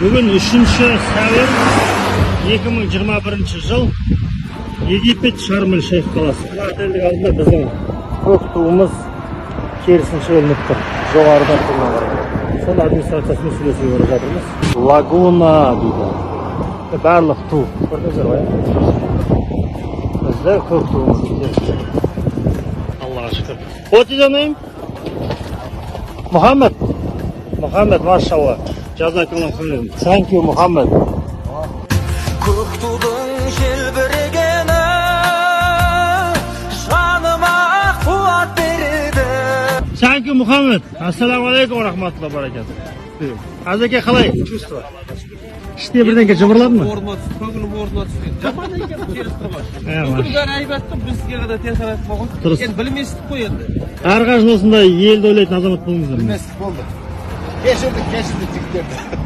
Бүгін 3-ші сәуір 2021 жыл Египет Шарм-эль-Шейх қаласы. Отельдің алдында біздің көк туымыз керісінше ілініп тұр. Жоғарыдан тұрына қарай. Сол администрациясымен сөйлесуге барып жатырмыз. Лагуна дейді. Барлық ту. Көрдіңіздер ғой? Бізде көк туымыз керісінше. Аллаға шүкір. What is your name? Muhammad. Muhammad, mashallah. Jazakallah khairan. Thank you, Muhammad. Көк тудың желбірегені жаныма қуат береді. Thank you, Muhammad. Assalamu alaikum wa rahmatullahi wa barakatuh. Azaka қалай? Чувство. Іште бірдеңке жыбырлады ма? Көңілім орнына түсті. Жаман екен теріс тұрмаш. Бүгін бәрі айбатты бізге ғана теріс айтып болған. Дұрыс. Енді білместік қой енді. Әрқашан осындай елді ойлайтын азамат болыңыздар. Білместік болды. Кешірдік жігіттерді.